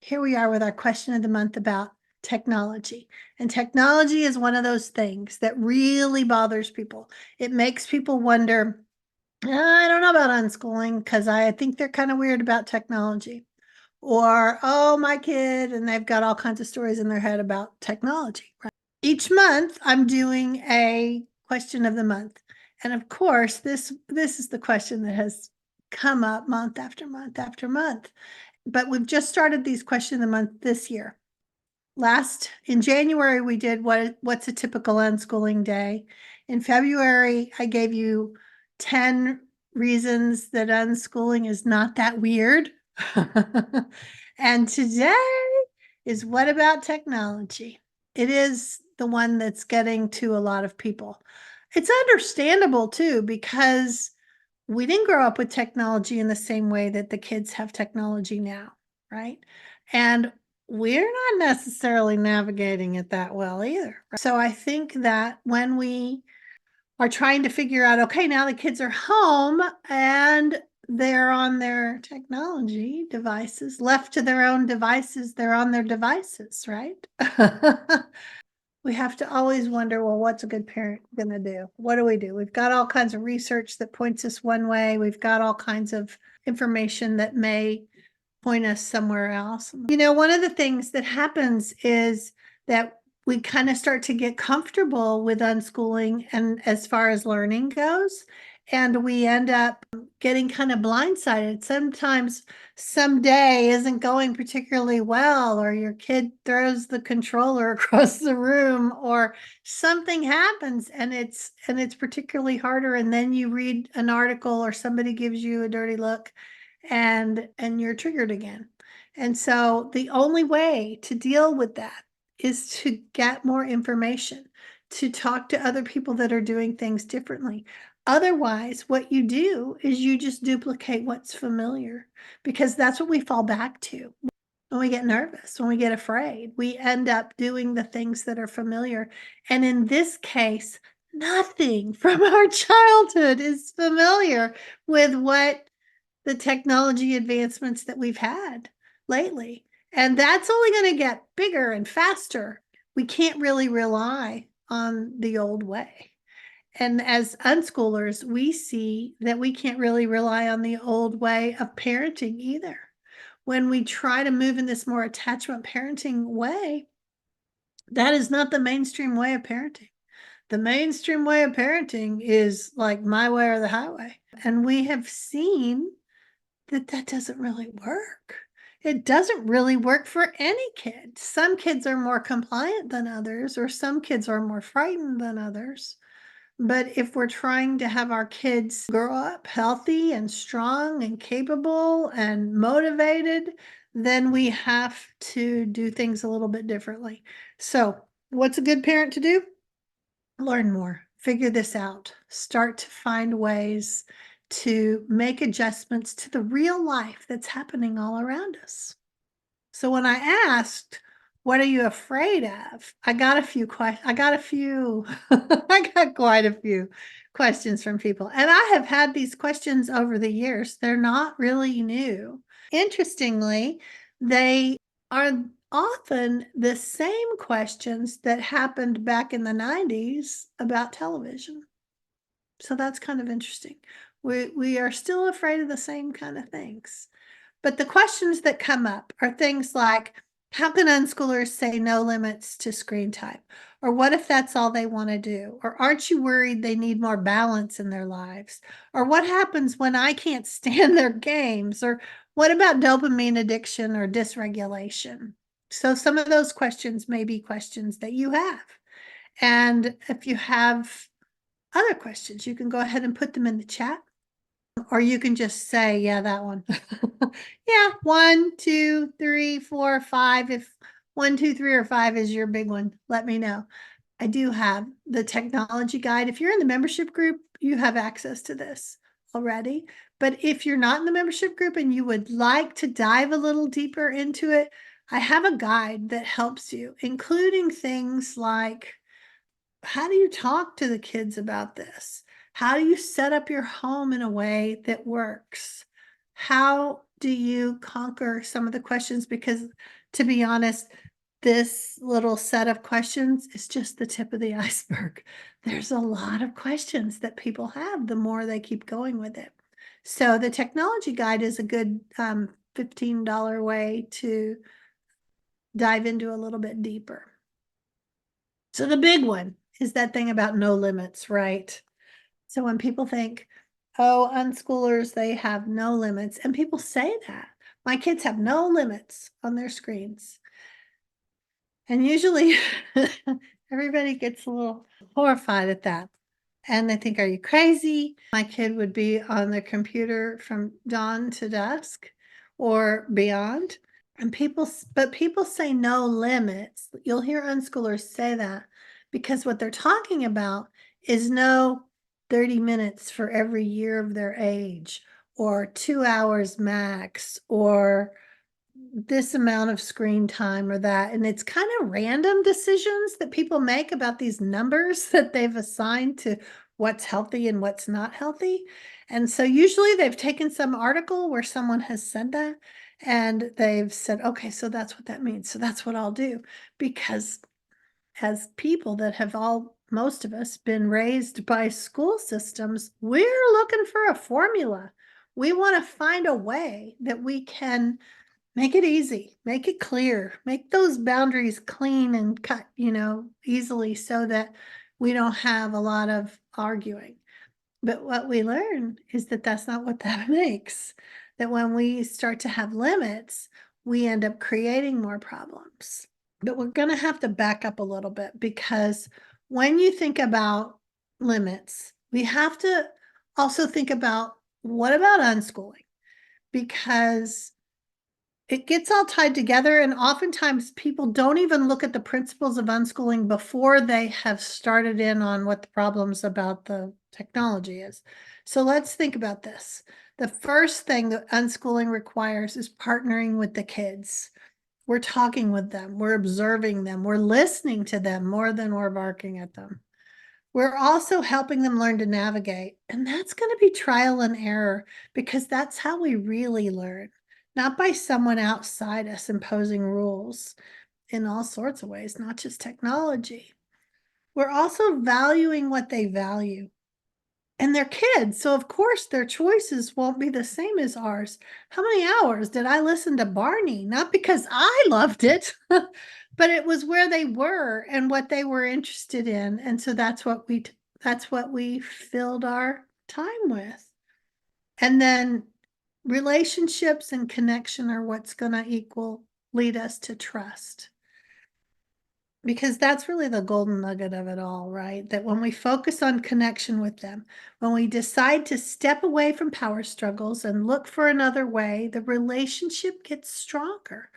here we are with our question of the month about technology. And technology is one of those things that really bothers people. It makes people wonder, I don't know about unschooling because I think they're kind of weird about technology. Or, oh, my kid, and they've got all kinds of stories in their head about technology. Right? Each month, I'm doing a question of the month. And of course, this is the question that has come up month after month after month. But we've just started these question of the month this year. In January, we did what's a typical unschooling day. In February, I gave you 10 reasons that unschooling is not that weird. And today is what about technology? It is the one that's getting to a lot of people. It's understandable too, because we didn't grow up with technology in the same way that the kids have technology now, right? And we're not necessarily navigating it that well either. So I think that when we are trying to figure out, okay, now the kids are home and they're on their technology devices, left to their own devices, they're on their devices, right? We have to always wonder, well, what's a good parent going to do? What do we do? We've got all kinds of research that points us one way. We've got all kinds of information that may point us somewhere else. One of the things that happens is that we kind of start to get comfortable with unschooling and as far as learning goes, and we end up getting kind of blindsided. Sometimes some day isn't going particularly well, or your kid throws the controller across the room, or something happens and it's particularly harder, and then you read an article or somebody gives you a dirty look and you're triggered again. And so the only way to deal with that is to get more information, to talk to other people that are doing things differently. Otherwise, what you do is you just duplicate what's familiar, because that's what we fall back to. When we get nervous, when we get afraid, we end up doing the things that are familiar. And in this case, nothing from our childhood is familiar with what the technology advancements that we've had lately. And that's only going to get bigger and faster. We can't really rely on the old way. And as unschoolers, we see that we can't really rely on the old way of parenting either. When we try to move in this more attachment parenting way, that is not the mainstream way of parenting. The mainstream way of parenting is like my way or the highway. And we have seen that doesn't really work. It doesn't really work for any kid. Some kids are more compliant than others, or some kids are more frightened than others. But if we're trying to have our kids grow up healthy and strong and capable and motivated, then we have to do things a little bit differently. So what's a good parent to do? Learn more, figure this out, start to find ways to make adjustments to the real life that's happening all around us. So when I asked, what are you afraid of? I got I got quite a few questions from people. And I have had these questions over the years. They're not really new. Interestingly, they are often the same questions that happened back in the 90s about television. So that's kind of interesting. We are still afraid of the same kind of things. But the questions that come up are things like, how can unschoolers say no limits to screen time? Or what if that's all they want to do? Or aren't you worried they need more balance in their lives? Or what happens when I can't stand their games? Or what about dopamine addiction or dysregulation? So some of those questions may be questions that you have. And if you have other questions, you can go ahead and put them in the chat. Or you can just say, yeah, that one. Yeah, 1, 2, 3, 4, 5. If 1, 2, 3, or 5 is your big one, let me know. I do have the technology guide. If you're in the membership group, you have access to this already. But if you're not in the membership group and you would like to dive a little deeper into it, I have a guide that helps you, including things like, how do you talk to the kids about this? How do you set up your home in a way that works? How do you conquer some of the questions? Because to be honest, this little set of questions is just the tip of the iceberg. There's a lot of questions that people have the more they keep going with it. So the technology guide is a good $15 way to dive into a little bit deeper. So the big one is that thing about no limits, right? So when people think, oh, unschoolers, they have no limits, and people say that. My kids have no limits on their screens. And usually everybody gets a little horrified at that. And they think, are you crazy? My kid would be on the computer from dawn to dusk or beyond. But people say no limits. You'll hear unschoolers say that because what they're talking about is no 30 minutes for every year of their age, or 2 hours max, or this amount of screen time or that. And it's kind of random decisions that people make about these numbers that they've assigned to what's healthy and what's not healthy. And so usually they've taken some article where someone has said that and they've said, okay, so that's what that means. So that's what I'll do. Because as people that have most of us been raised by school systems, we're looking for a formula. We want to find a way that we can make it easy, make it clear, make those boundaries clean and cut, easily so that we don't have a lot of arguing. But what we learn is that that's not what that makes. That when we start to have limits, we end up creating more problems. But we're going to have to back up a little bit, because when you think about limits, we have to also think about, what about unschooling? Because it gets all tied together, and oftentimes people don't even look at the principles of unschooling before they have started in on what the problems about the technology is. So let's think about this. The first thing that unschooling requires is partnering with the kids. We're talking with them, we're observing them, we're listening to them more than we're barking at them. We're also helping them learn to navigate, and that's going to be trial and error, because that's how we really learn, not by someone outside us imposing rules in all sorts of ways, not just technology. We're also valuing what they value. And they're kids, so of course their choices won't be the same as ours. How many hours did I listen to Barney? Not because I loved it, but it was where they were and what they were interested in. And so that's what we filled our time with. And then relationships and connection are what's going to lead us to trust. Because that's really the golden nugget of it all, right? That when we focus on connection with them, when we decide to step away from power struggles and look for another way, the relationship gets stronger.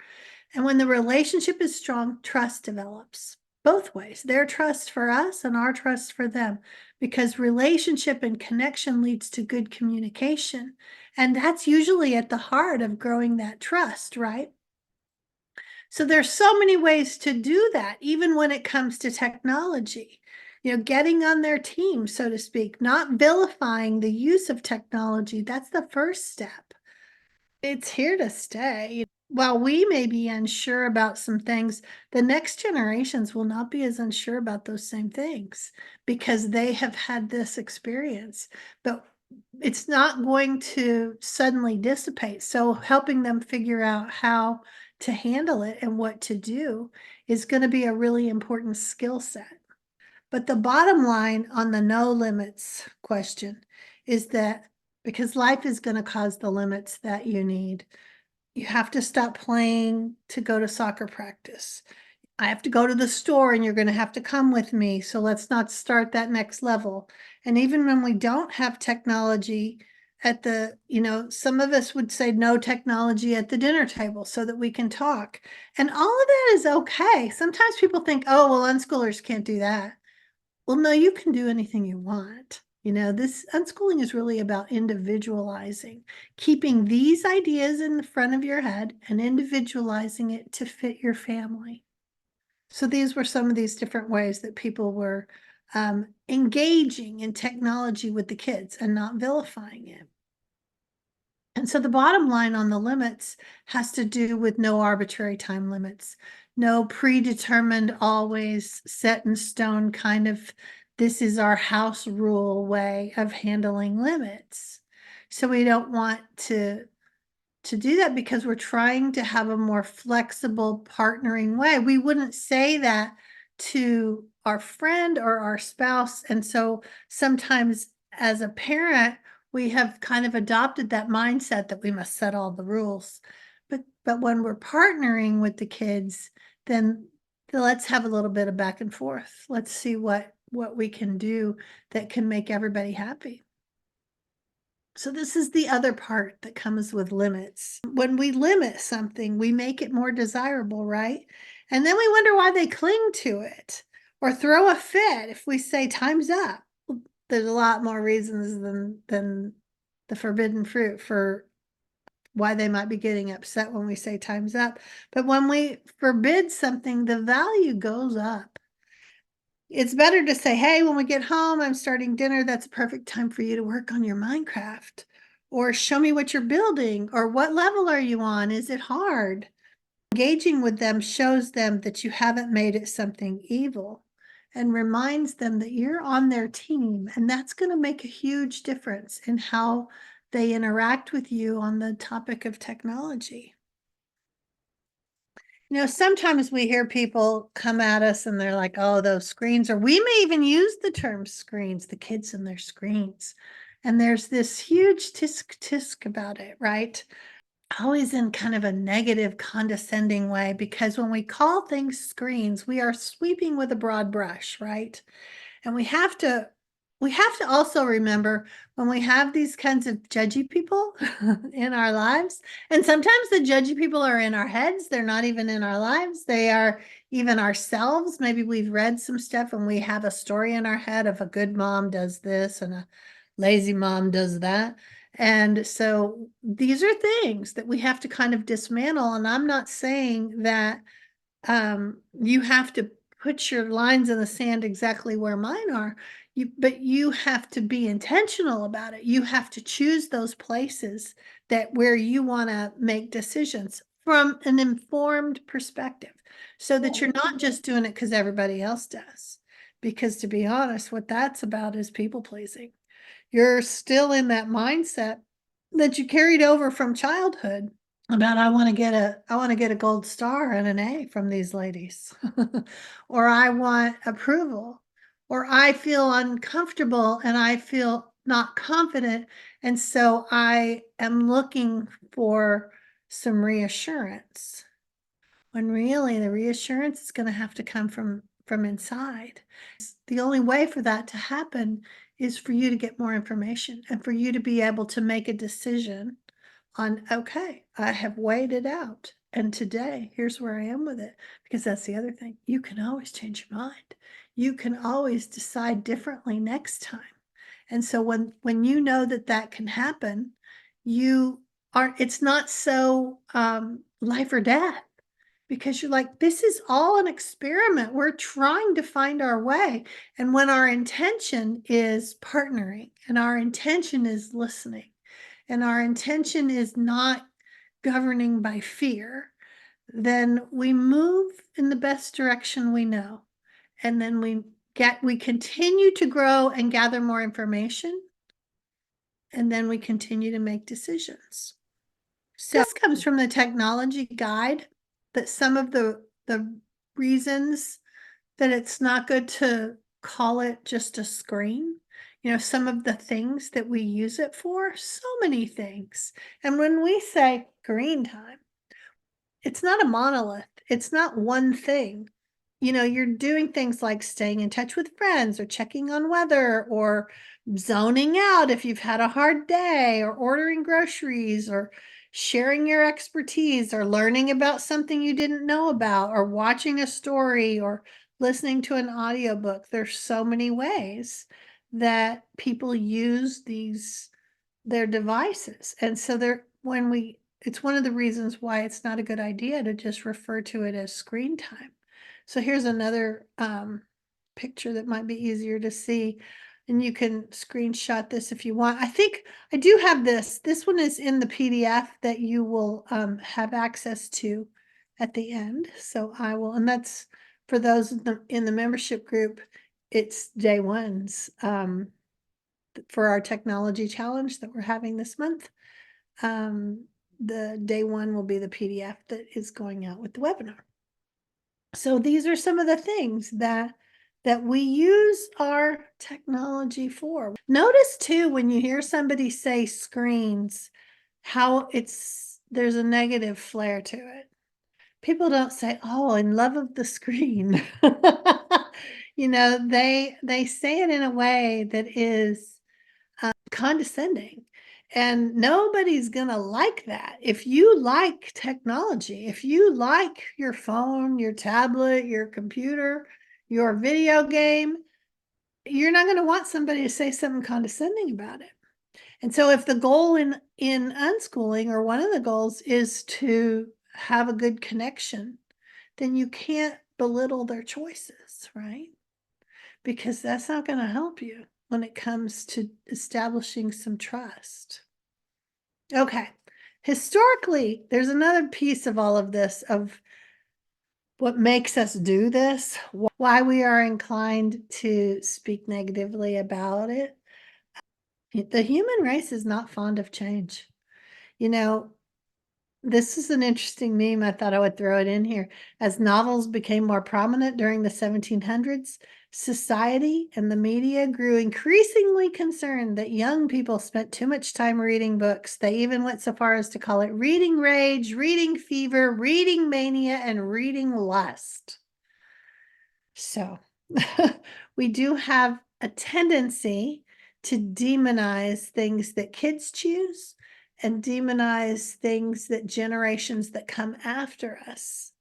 And when the relationship is strong, trust develops both ways, their trust for us and our trust for them, because relationship and connection leads to good communication. And that's usually at the heart of growing that trust, right? So there's so many ways to do that, even when it comes to technology, getting on their team, so to speak, not vilifying the use of technology. That's the first step. It's here to stay. While we may be unsure about some things, the next generations will not be as unsure about those same things, because they have had this experience. But it's not going to suddenly dissipate. So helping them figure out how to handle it and what to do is going to be a really important skill set. But the bottom line on the no limits question is that, because life is going to cause the limits that you need, you have to stop playing to go to soccer practice. I have to go to the store and you're going to have to come with me. So let's not start that next level. And even when we don't have technology some of us would say no technology at the dinner table so that we can talk. And all of that is okay. Sometimes people think, oh, well, unschoolers can't do that. Well, no, you can do anything you want. This unschooling is really about individualizing, keeping these ideas in the front of your head and individualizing it to fit your family. So these were some of these different ways that people were engaging in technology with the kids and not vilifying it. And so the bottom line on the limits has to do with no arbitrary time limits, no predetermined, always set in stone kind of, this is our house rule way of handling limits. So we don't want to do that because we're trying to have a more flexible partnering way. We wouldn't say that to our friend or our spouse. And so sometimes as a parent, we have kind of adopted that mindset that we must set all the rules. But when we're partnering with the kids, then let's have a little bit of back and forth. Let's see what we can do that can make everybody happy. So this is the other part that comes with limits. When we limit something, we make it more desirable, right? And then we wonder why they cling to it or throw a fit if we say time's up. There's a lot more reasons than the forbidden fruit for why they might be getting upset when we say time's up. But when we forbid something, the value goes up. It's better to say, hey, when we get home, I'm starting dinner. That's a perfect time for you to work on your Minecraft. Or show me what you're building. Or what level are you on? Is it hard? Engaging with them shows them that you haven't made it something evil and reminds them that you're on their team. And that's going to make a huge difference in how they interact with you on the topic of technology. Sometimes we hear people come at us and they're like, oh, those screens, or we may even use the term screens, the kids and their screens. And there's this huge tisk about it, right? Always in kind of a negative, condescending way, because when we call things screens, we are sweeping with a broad brush, right? And we have to also remember when we have these kinds of judgy people in our lives, and sometimes the judgy people are in our heads, they're not even in our lives, they are even ourselves. Maybe we've read some stuff and we have a story in our head of a good mom does this and a lazy mom does that. And so these are things that we have to kind of dismantle. And I'm not saying that you have to put your lines in the sand exactly where mine are, but you have to be intentional about it. You have to choose those places that where you want to make decisions from an informed perspective, so that you're not just doing it because everybody else does. Because to be honest, what that's about is people pleasing. You're still in that mindset that you carried over from childhood about I want to get a gold star and an A from these ladies. Or I want approval, or I feel uncomfortable and I feel not confident, and so I am looking for some reassurance, when really the reassurance is going to have to come from inside. The only way for that to happen is for you to get more information and for you to be able to make a decision on, okay, I have weighed it out. And today, here's where I am with it. Because that's the other thing. You can always change your mind. You can always decide differently next time. And so when you know that that can happen, it's not so life or death, because you're like, this is all an experiment. We're trying to find our way. And when our intention is partnering and our intention is listening and our intention is not governing by fear, then we move in the best direction we know. And then we continue to grow and gather more information. And then we continue to make decisions. So this comes from the technology guide, that some of the reasons that it's not good to call it just a screen, some of the things that we use it for, so many things. And when we say screen time, it's not a monolith. It's not one thing. You're doing things like staying in touch with friends or checking on weather or zoning out if you've had a hard day, or ordering groceries, or sharing your expertise, or learning about something you didn't know about, or watching a story, or listening to an audiobook. There's so many ways that people use their devices. And so it's one of the reasons why it's not a good idea to just refer to it as screen time. So here's another picture that might be easier to see. and you can screenshot this if you want. I think I do have this. This one is in the PDF that you will have access to at the end. So I will, and that's for those in the membership group. It's day one's for our technology challenge that we're having this month. The day one will be the PDF that is going out with the webinar. So these are some of the things that we use our technology for. Notice too, when you hear somebody say screens, how there's a negative flair to it. People don't say, "Oh, in love of the screen." They say it in a way that is condescending. And nobody's gonna like that. If you like technology, if you like your phone, your tablet, your computer, your video game, you're not gonna want somebody to say something condescending about it. And so if the goal in unschooling, or one of the goals, is to have a good connection, then you can't belittle their choices, right? Because that's not gonna help you when it comes to establishing some trust. Okay. Historically, there's another piece of all of this, of what makes us do this, why we are inclined to speak negatively about it. The human race is not fond of change. This is an interesting meme. I thought I would throw it in here. As novels became more prominent during the 1700s, society and the media grew increasingly concerned that young people spent too much time reading books. They even went so far as to call it reading rage, reading fever, reading mania, and reading lust. So we do have a tendency to demonize things that kids choose, and demonize things that generations that come after us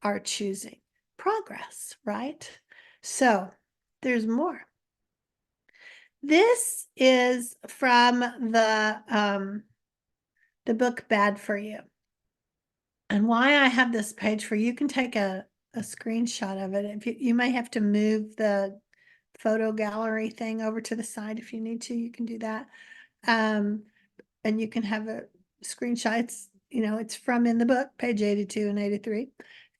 are choosing. Progress, right? So there's more. This is from the book Bad for You. And why I have this page for you can take a screenshot of it. If you may have to move the photo gallery thing over to the side if you need to, you can do that. And you can have a screenshot. It's from in the book, page 82 and 83.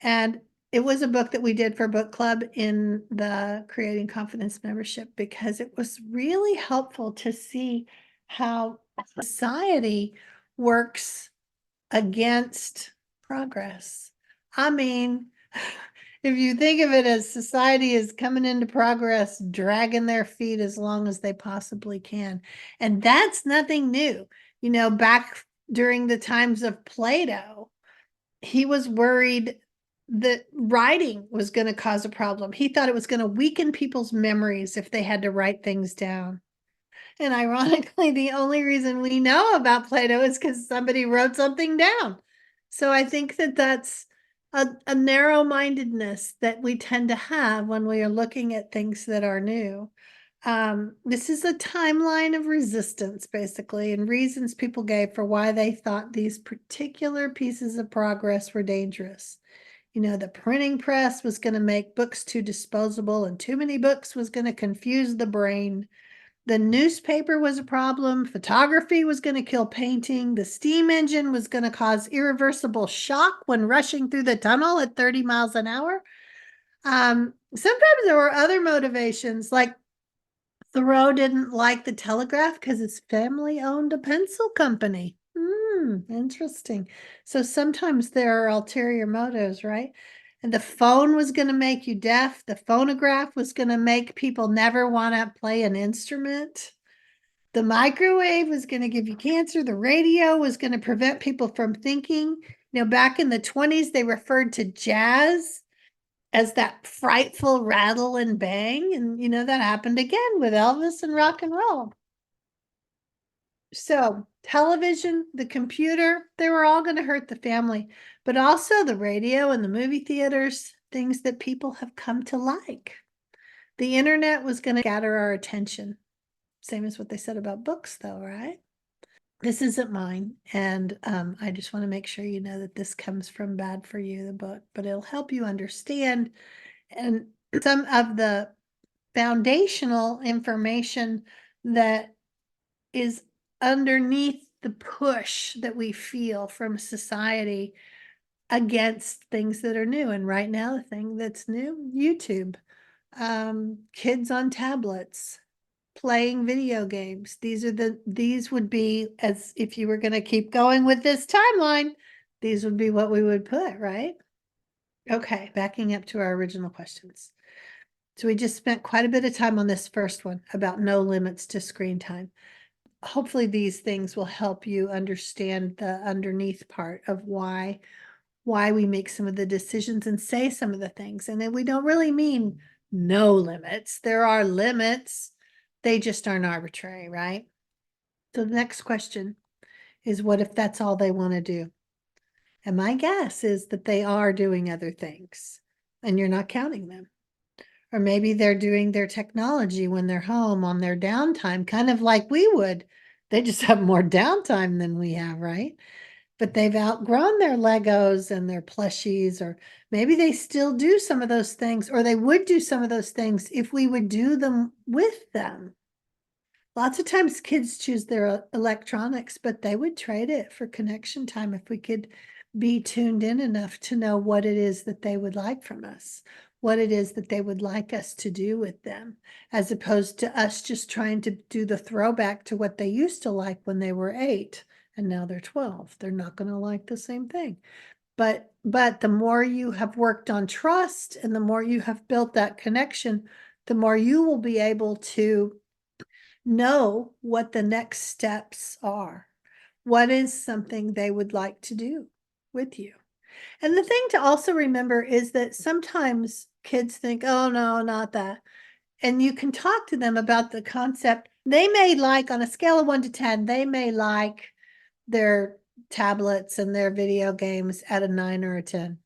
And it was a book that we did for book club in the Creating Confidence membership, because it was really helpful to see how society works against progress. I mean, if you think of it as society is coming into progress, dragging their feet as long as they possibly can. And that's nothing new. Back during the times of Plato, he was worried that writing was going to cause a problem. He thought it was going to weaken people's memories if they had to write things down. And ironically, the only reason we know about Plato is because somebody wrote something down. So I think that that's a narrow-mindedness that we tend to have when we are looking at things that are new. This is a timeline of resistance, basically, and reasons people gave for why they thought these particular pieces of progress were dangerous. The printing press was going to make books too disposable, and too many books was going to confuse the brain. The newspaper was a problem. Photography was going to kill painting. The steam engine was going to cause irreversible shock when rushing through the tunnel at 30 miles an hour. Sometimes there were other motivations, like Thoreau didn't like the telegraph because his family owned a pencil company. Interesting. So sometimes there are ulterior motives, right? And the phone was going to make you deaf. The phonograph was going to make people never want to play an instrument. The microwave was going to give you cancer. The radio was going to prevent people from thinking. Back in the 20s, they referred to jazz as that frightful rattle and bang. And, that happened again with Elvis and rock and roll. So television, the computer, they were all going to hurt the family, but also the radio and the movie theaters, things that people have come to like. The internet was going to scatter our attention. Same as what they said about books, though, right? This isn't mine. And I just want to make sure you know that this comes from Bad for You, the book, but it'll help you understand. And some of the foundational information that is underneath the push that we feel from society against things that are new. And right now, the thing that's new, YouTube, kids on tablets, playing video games. These would be, as if you were going to keep going with this timeline, these would be what we would put, right? Okay, backing up to our original questions. So we just spent quite a bit of time on this first one about no limits to screen time. Hopefully these things will help you understand the underneath part of why we make some of the decisions and say some of the things. And then we don't really mean no limits. There are limits. They just aren't arbitrary, right? So the next question is, what if that's all they want to do? And my guess is that they are doing other things and you're not counting them. Or maybe they're doing their technology when they're home on their downtime, kind of like we would. They just have more downtime than we have, right? But they've outgrown their Legos and their plushies, or maybe they still do some of those things, or they would do some of those things if we would do them with them. Lots of times kids choose their electronics, but they would trade it for connection time if we could be tuned in enough to know what it is that they would like from us, what it is that they would like us to do with them, as opposed to us just trying to do the throwback to what they used to like when they were 8 and now they're 12. They're not going to like the same thing. But the more you have worked on trust and the more you have built that connection, the more you will be able to know what the next steps are. What is something they would like to do with you? And the thing to also remember is that sometimes kids think, oh, no, not that. And you can talk to them about the concept. They may like, on a scale of 1 to 10, they may like their tablets and their video games at a 9 or a 10.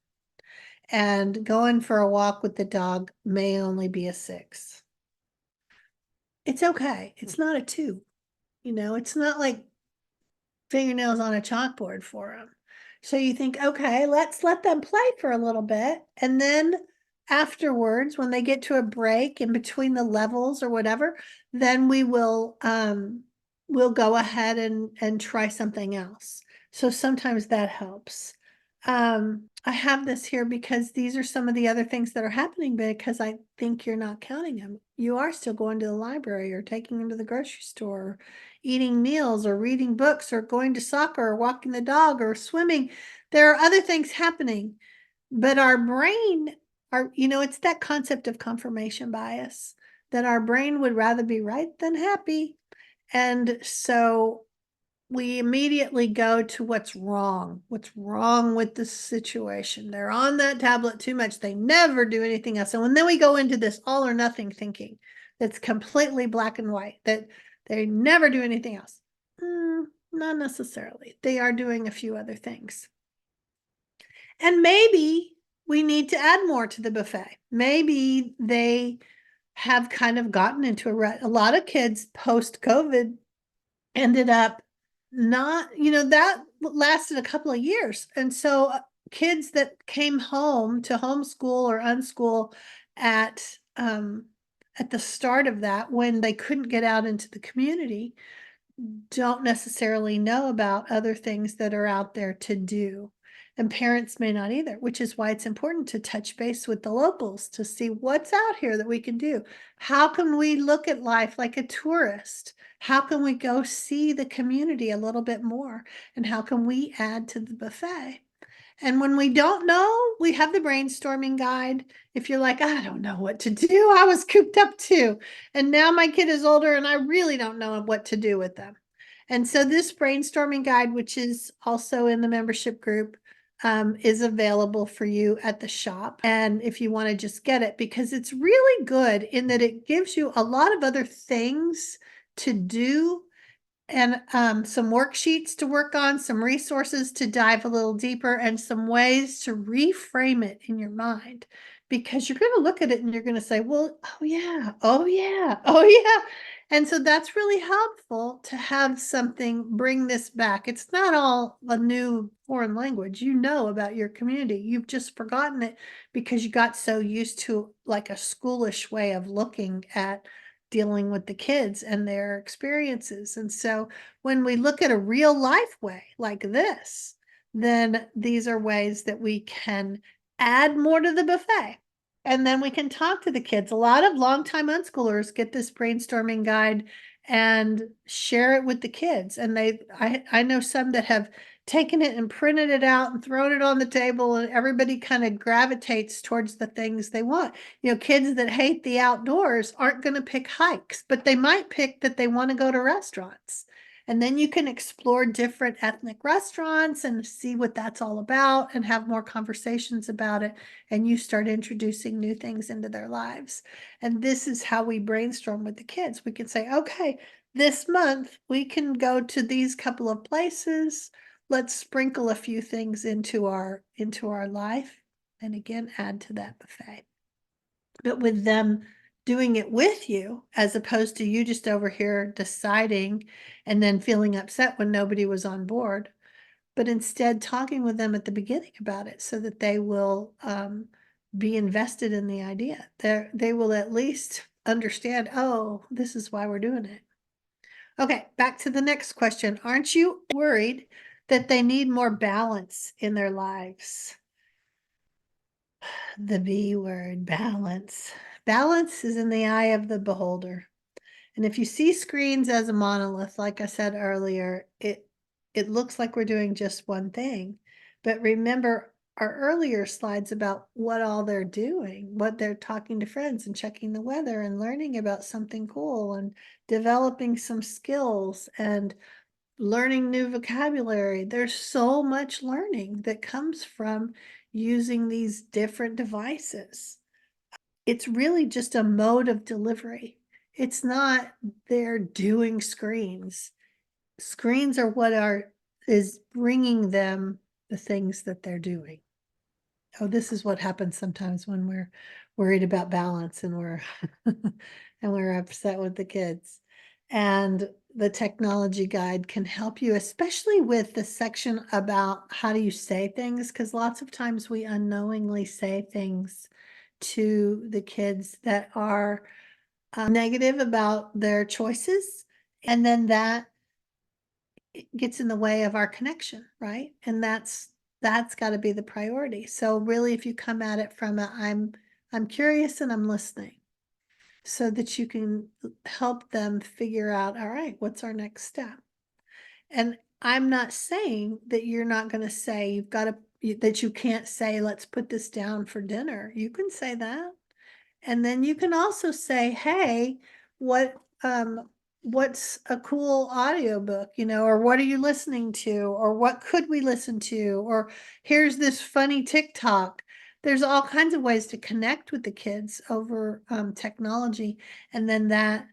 And going for a walk with the dog may only be a 6. It's okay. It's not a 2. It's not like fingernails on a chalkboard for them. So you think, okay, let's let them play for a little bit. And then afterwards, when they get to a break in between the levels or whatever, then we'll go ahead and try something else. So sometimes that helps. I have this here because these are some of the other things that are happening, because I think you're not counting them. You are still going to the library or taking them to the grocery store, or eating meals or reading books or going to soccer or walking the dog or swimming. There are other things happening, but our brain, it's that concept of confirmation bias, that our brain would rather be right than happy. And so we immediately go to what's wrong with the situation. They're on that tablet too much. They never do anything else. And then we go into this all or nothing thinking that's completely black and white, that they never do anything else. Not necessarily. They are doing a few other things. And maybe we need to add more to the buffet. Maybe they have kind of gotten into a lot of kids post-COVID ended up not, that lasted a couple of years. And so kids that came home to homeschool or unschool at the start of that, when they couldn't get out into the community, don't necessarily know about other things that are out there to do. And parents may not either, which is why it's important to touch base with the locals to see what's out here that we can do. How can we look at life like a tourist? How can we go see the community a little bit more? And how can we add to the buffet? And when we don't know, we have the brainstorming guide. If you're like, I don't know what to do, I was cooped up too. And now my kid is older and I really don't know what to do with them. And so this brainstorming guide, which is also in the membership group, is available for you at the shop. And if you want to just get it, because it's really good in that it gives you a lot of other things to do, and some worksheets to work on, some resources to dive a little deeper, and some ways to reframe it in your mind because you're going to look at it and you're going to say, well, oh yeah, oh yeah, oh yeah. And so that's really helpful to have something bring this back. It's not all a new foreign language. You know about your community. You've just forgotten it because you got so used to like a schoolish way of looking at dealing with the kids and their experiences. And so when we look at a real life way like this, then these are ways that we can add more to the buffet. And then we can talk to the kids. A lot of longtime unschoolers get this brainstorming guide and share it with the kids. And I know some that have taken it and printed it out and thrown it on the table, and everybody kind of gravitates towards the things they want. You know, kids that hate the outdoors aren't going to pick hikes, but they might pick that they want to go to restaurants. And then you can explore different ethnic restaurants and see what that's all about and have more conversations about it. And you start introducing new things into their lives. And this is how we brainstorm with the kids. We can say, okay, this month we can go to these couple of places. Let's sprinkle a few things into our life. And again, add to that buffet. But with them doing it with you, as opposed to you just over here deciding and then feeling upset when nobody was on board, but instead talking with them at the beginning about it so that they will be invested in the idea. They will at least understand, oh, this is why we're doing it. Okay, back to the next question. Aren't you worried that they need more balance in their lives? The B word, balance. Balance is in the eye of the beholder. And if you see screens as a monolith, like I said earlier, it looks like we're doing just one thing. But remember our earlier slides about what all they're doing, what they're talking to friends and checking the weather and learning about something cool and developing some skills and learning new vocabulary. There's so much learning that comes from using these different devices. It's really just a mode of delivery. It's not they're doing screens. Screens are what is bringing them the things that they're doing. Oh, this is what happens sometimes when we're worried about balance and we're and we're upset with the kids. And the technology guide can help you, especially with the section about how do you say things, because lots of times we unknowingly say things to the kids that are negative about their choices. And then that gets in the way of our connection, right? And that's got to be the priority. So really, if you come at it from a I'm curious and I'm listening, so that you can help them figure out, all right, what's our next step? And I'm not saying that you're not going to say you've got to that you can't say let's put this down for dinner. You can say that. And then you can also say, hey, what's a cool audiobook, or what are you listening to, or what could we listen to, or here's this funny TikTok. There's all kinds of ways to connect with the kids over technology, and then that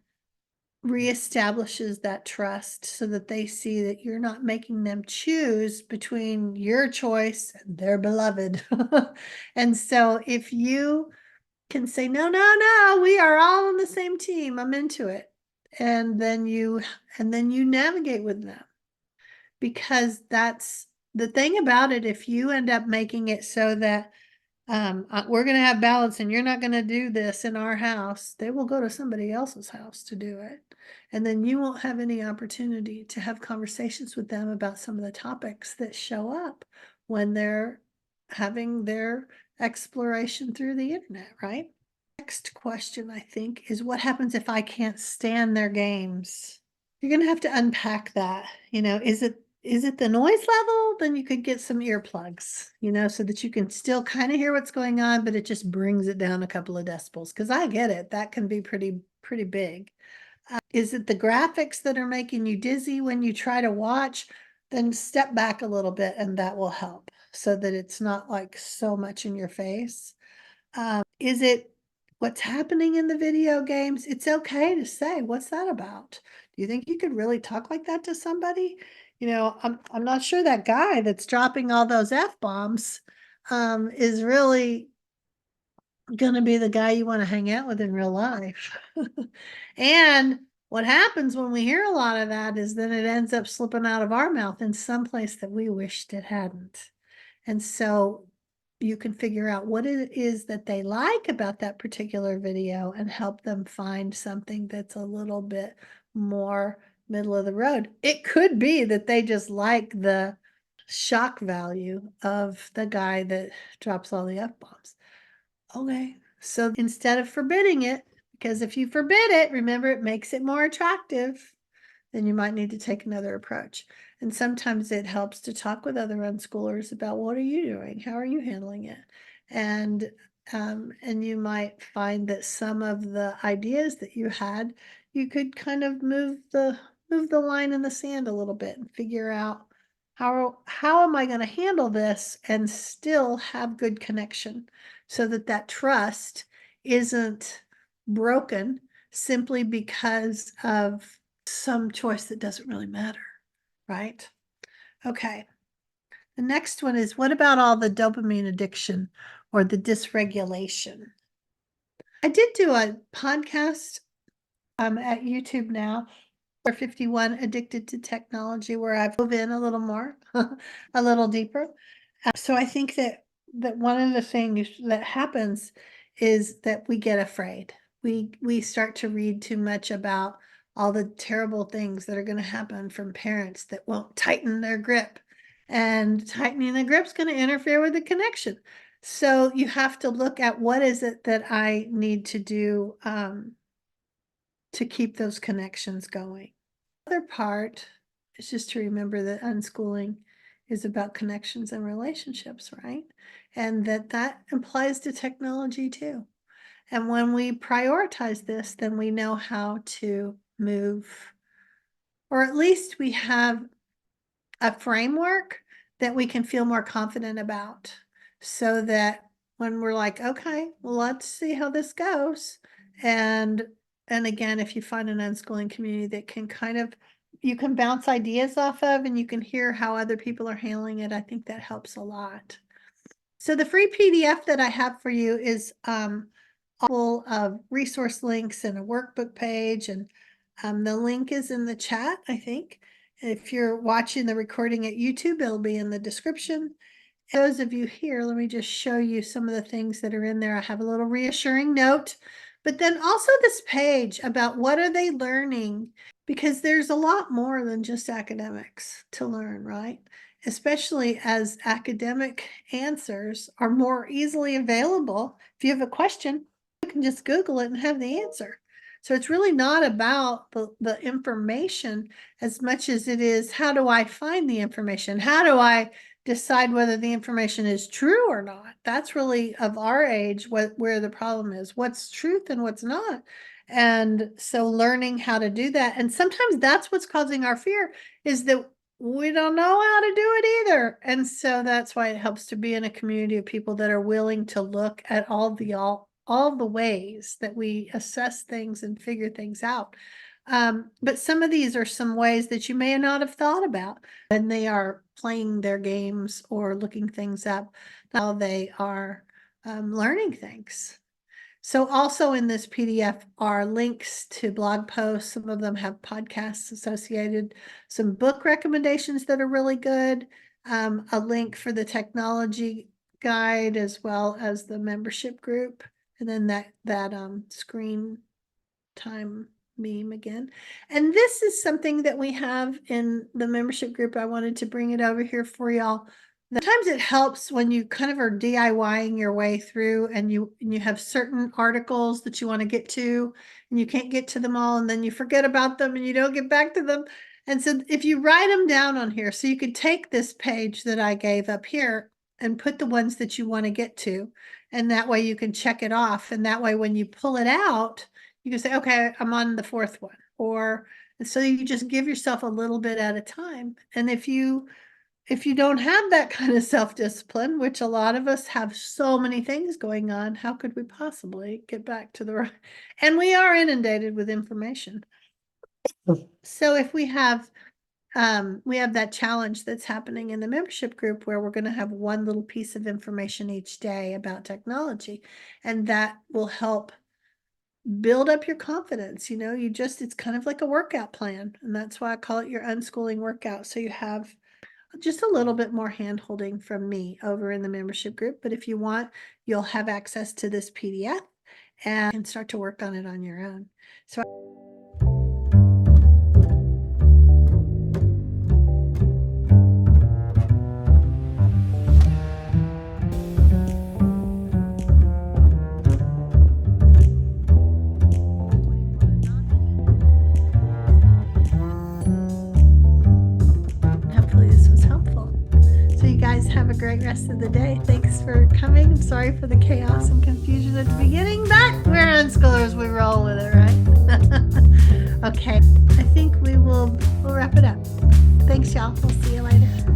reestablishes that trust so that they see that you're not making them choose between your choice and their beloved. And so if you can say, no, no, no, we are all on the same team, I'm into it. And then you navigate with them, because that's the thing about it. If you end up making it so that we're going to have balance and you're not going to do this in our house, they will go to somebody else's house to do it. And then you won't have any opportunity to have conversations with them about some of the topics that show up when they're having their exploration through the internet, right? Next question, I think, is what happens if I can't stand their games? You're going to have to unpack that. Is it the noise level? Then you could get some earplugs, so that you can still kind of hear what's going on, but it just brings it down a couple of decibels. Because I get it. That can be pretty big. Is it the graphics that are making you dizzy when you try to watch? Then step back a little bit and that will help so that it's not like so much in your face. Is it what's happening in the video games? It's okay to say, what's that about? Do you think you could really talk like that to somebody? I'm not sure that guy that's dropping all those F-bombs is really gonna be the guy you want to hang out with in real life. And what happens when we hear a lot of that is then it ends up slipping out of our mouth in some place that we wished it hadn't. And so you can figure out what it is that they like about that particular video and help them find something that's a little bit more middle of the road. It could be that they just like the shock value of the guy that drops all the F-bombs. Okay, so instead of forbidding it, because if you forbid it, remember it makes it more attractive, then you might need to take another approach. And sometimes it helps to talk with other unschoolers about what are you doing? How are you handling it? And you might find that some of the ideas that you had, you could kind of move the line in the sand a little bit and figure out how am I going to handle this and still have good connection so that that trust isn't broken simply because of some choice that doesn't really matter, right? Okay. The next one is, what about all the dopamine addiction or the dysregulation? I did do a podcast at YouTube now, or 51 Addicted to Technology, where I've dove in a little more, a little deeper. So I think that one of the things that happens is that we get afraid. We start to read too much about all the terrible things that are going to happen from parents that won't tighten their grip. And tightening the grip is going to interfere with the connection. So you have to look at what is it that I need to do to keep those connections going. The other part is just to remember that unschooling is about connections and relationships, right? And that applies to technology too. And when we prioritize this, then we know how to move, or at least we have a framework that we can feel more confident about, so that when we're like, okay, well, let's see how this goes. And again, if you find an unschooling community that can kind of, you can bounce ideas off of and you can hear how other people are handling it, I think that helps a lot. So the free PDF that I have for you is full of resource links and a workbook page, and the link is in the chat, I think. If you're watching the recording at YouTube, it'll be in the description. Those of you here, let me just show you some of the things that are in there. I have a little reassuring note, but then also this page about what are they learning, because there's a lot more than just academics to learn, right? Especially as academic answers are more easily available. If you have a question, you can just Google it and have the answer. So it's really not about the information as much as it is, how do I find the information? How do I decide whether the information is true or not? That's really, of our age, where the problem is. What's truth and what's not? And so learning how to do that. And sometimes that's what's causing our fear, is that we don't know how to do it either. And so that's why it helps to be in a community of people that are willing to look at all the ways that we assess things and figure things out. But some of these are some ways that you may not have thought about when they are playing their games or looking things up, how they are learning things. So also in this PDF are links to blog posts. Some of them have podcasts associated, some book recommendations that are really good, a link for the technology guide, as well as the membership group, and then that screen time meme again. And this is something that we have in the membership group. I wanted to bring it over here for y'all. Sometimes it helps when you kind of are DIYing your way through and you have certain articles that you want to get to and you can't get to them all, and then you forget about them and you don't get back to them. And so if you write them down on here, so you could take this page that I gave up here and put the ones that you want to get to, and that way you can check it off. And that way when you pull it out, you can say, okay, I'm on the fourth one. Or so you just give yourself a little bit at a time. And if you don't have that kind of self-discipline, which a lot of us have so many things going on, how could we possibly get back to the right? And we are inundated with information. So if we have we have that challenge that's happening in the membership group where we're going to have one little piece of information each day about technology, and that will help build up your confidence. It's kind of like a workout plan, and that's why I call it your unschooling workout. So you have just a little bit more hand holding from me over in the membership group. But if you want, you'll have access to this PDF and can start to work on it on your own. So hopefully this was helpful. So you guys have a great rest of the day. Thanks for coming. I'm sorry for the chaos and confusion at the beginning, but we're unschoolers. We roll with it, right? Okay, I think we'll wrap it up. Thanks, y'all. We'll see you later.